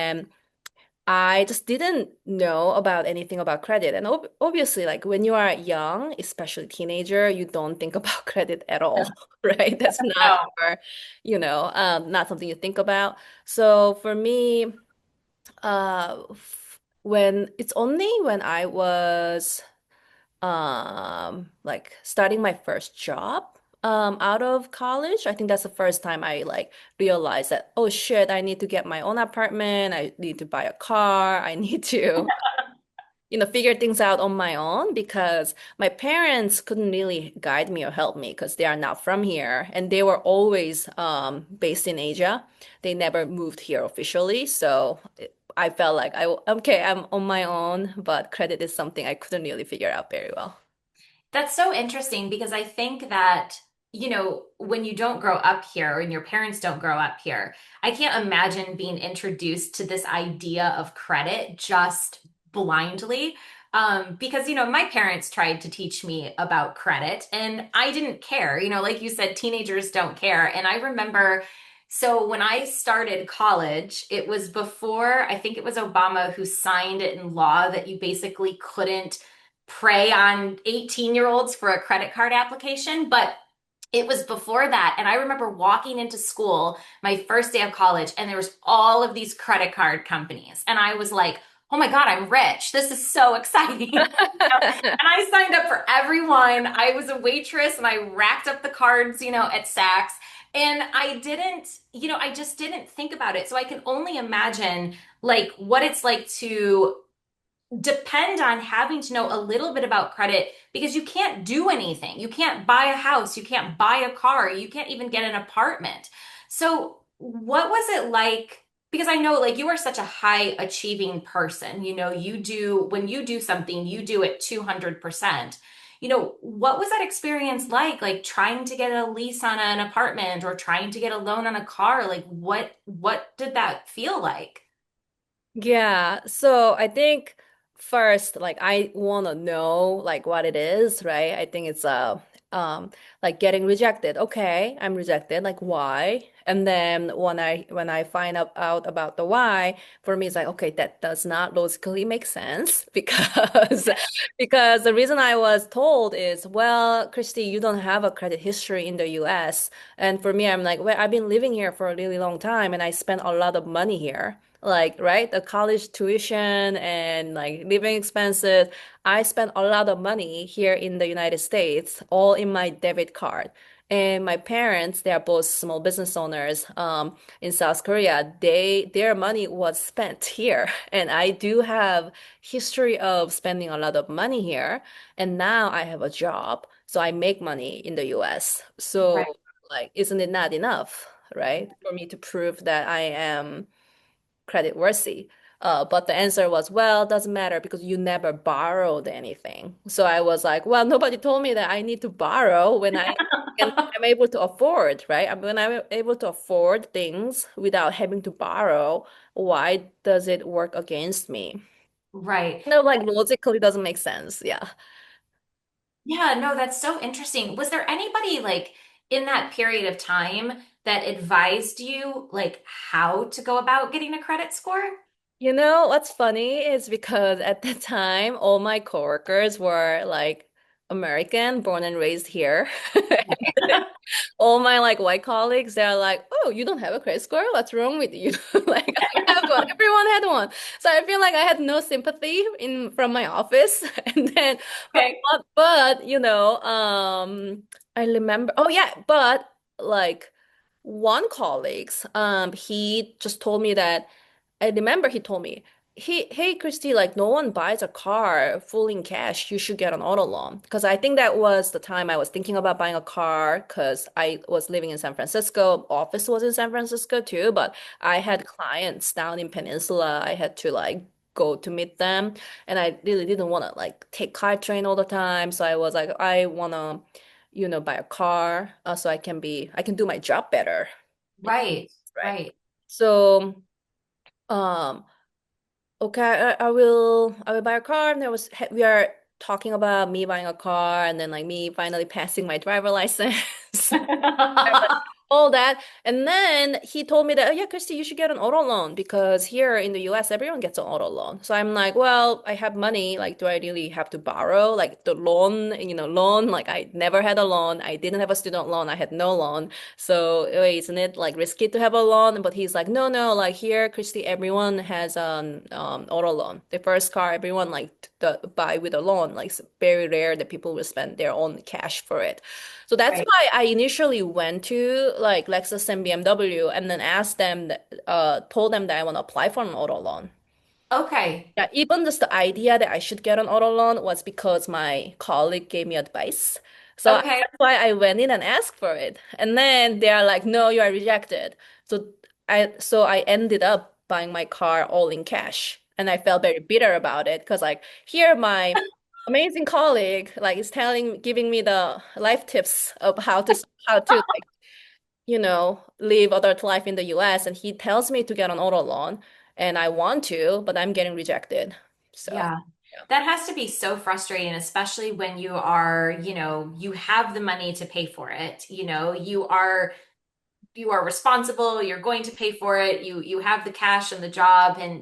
then I just didn't know about anything about credit. And obviously, like when you are young, especially teenager, you don't think about credit at all, right? That's not No. your, not something you think about. So for me, when it's only when I was like starting my first job out of college. I think that's the first time I like realized that, oh shit, I need to get my own apartment, I need to buy a car, I need to figure things out on my own because my parents couldn't really guide me or help me because they are not from here and they were always based in Asia. They never moved here officially, so I felt like okay, I'm on my own, but credit is something I couldn't really figure out very well. That's so interesting because I think that, when you don't grow up here and your parents don't grow up here, I can't imagine being introduced to this idea of credit just blindly. Because, my parents tried to teach me about credit and I didn't care. Like you said, teenagers don't care. And I remember, so when I started college, it was before, I think it was Obama who signed it in law that you basically couldn't prey on 18-year-olds for a credit card application, but it was before that. And I remember walking into school my first day of college, and there was all of these credit card companies. And I was like, oh my God, I'm rich. This is so exciting. And I signed up for everyone. I was a waitress and I racked up the cards, at Saks. And I just didn't think about it. So I can only imagine like what it's like to depend on having to know a little bit about credit because you can't do anything. You can't buy a house, you can't buy a car, you can't even get an apartment. So, what was it like? Because I know like you are such a high achieving person. When you do something, you do it 200%. What was that experience like trying to get a lease on an apartment or trying to get a loan on a car? Like what did that feel like? Yeah, so I think first, like I want to know like what it is, right? I think it's like getting rejected. Okay, I'm rejected. Like why? And then when I find out about the why, for me it's like okay, that does not logically make sense because the reason I was told is, well, Christy, you don't have a credit history in the US. And for me, I'm like, well, I've been living here for a really long time and I spent a lot of money here. Like, right, the college tuition and like living expenses. I spent a lot of money here in the United States, all in my debit card. And my parents, they are both small business owners in South Korea. Their money was spent here. And I do have history of spending a lot of money here. And now I have a job. So I make money in the US. So Right. like, isn't it not enough, right? For me to prove that I am credit worthy. But the answer was, well, doesn't matter because you never borrowed anything. So I was like, well, nobody told me that I need to borrow when I'm able to afford, right? When I'm able to afford things without having to borrow, why does it work against me? Right. No, like logically doesn't make sense. Yeah. Yeah, no, that's so interesting. Was there anybody like in that period of time that advised you like how to go about getting a credit score? You know what's funny is because at the time, all my coworkers were like American, born and raised here. All my like white colleagues, they're like, "Oh, you don't have a credit score? What's wrong with you?" Like I have one. Everyone had one. So I feel like I had no sympathy in from my office. And then, but Okay. but I remember. Oh yeah, but like one colleagues, he just told me that. I remember he told me, hey, Christy, like no one buys a car full in cash. You should get an auto loan. Because I think that was the time I was thinking about buying a car because I was living in San Francisco. Office was in San Francisco too, but I had clients down in Peninsula. I had to like go to meet them. And I really didn't want to like take car train all the time. So I was like, I want to, buy a car so I can do my job better. Right, Right. right. So, um, okay, I will buy a car. And we are talking about me buying a car and then like me finally passing my driver license. all that. And then he told me that, oh, yeah, Christy, you should get an auto loan because here in the US, everyone gets an auto loan. So I'm like, well, I have money. Like, do I really have to borrow? Like the loan, loan, like I never had a loan. I didn't have a student loan. I had no loan. So wait, isn't it like risky to have a loan? But he's like, no, no, like here, Christy, everyone has an auto loan. The first car, everyone like buy with a loan. Like it's very rare that people will spend their own cash for it. So that's Right. why I initially went to like Lexus and BMW and then asked them, told them that I want to apply for an auto loan. Okay. Yeah, even just the idea that I should get an auto loan was because my colleague gave me advice. So Okay. that's why I went in and asked for it. And then they are like, no, you are rejected. So I ended up buying my car all in cash. And I felt very bitter about it because like here my amazing colleague like is giving me the life tips of how to like, live adult life in the US and he tells me to get an auto loan and I want to, but I'm getting rejected. So, Yeah. yeah. That has to be so frustrating, especially when you are, you have the money to pay for it. You are responsible, you're going to pay for it, you have the cash and the job and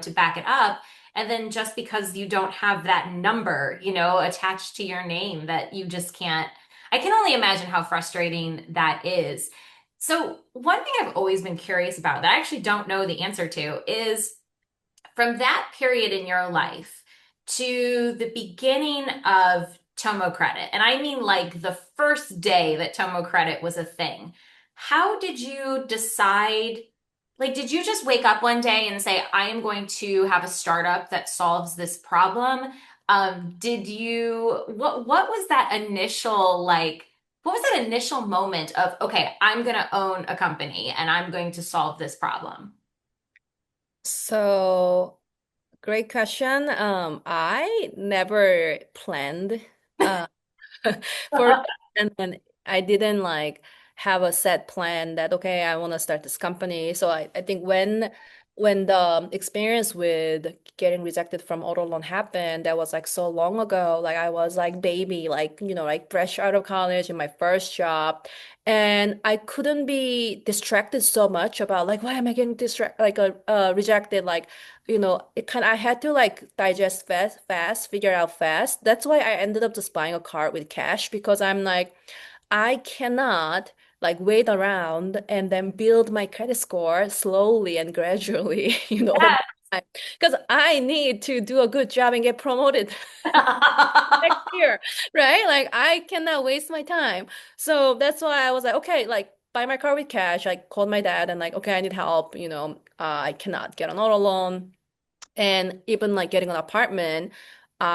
to back it up. And then just because you don't have that number, attached to your name that you just can't, I can only imagine how frustrating that is. So one thing I've always been curious about that I actually don't know the answer to is from that period in your life to the beginning of TomoCredit, and I mean like the first day that TomoCredit was a thing, how did you decide? Like, did you just wake up one day and say, I am going to have a startup that solves this problem? What was that initial, like, what was that initial moment of, okay, I'm going to own a company and I'm going to solve this problem? So great question. I never planned uh for that. And then I didn't like have a set plan that okay, I want to start this company. So I think when the experience with getting rejected from auto loan happened, that was like so long ago. Like I was like baby, like like fresh out of college in my first job. And I couldn't be distracted so much about like why am I getting distracted like rejected like I had to like digest fast, figure out fast. That's why I ended up just buying a car with cash because I'm like, I cannot like wait around and then build my credit score slowly and gradually, over time. Because I need to do a good job and get promoted next year, right? Like I cannot waste my time. So that's why I was like, okay, like buy my car with cash. I called my dad and like, okay, I need help. I cannot get an auto loan and even like getting an apartment.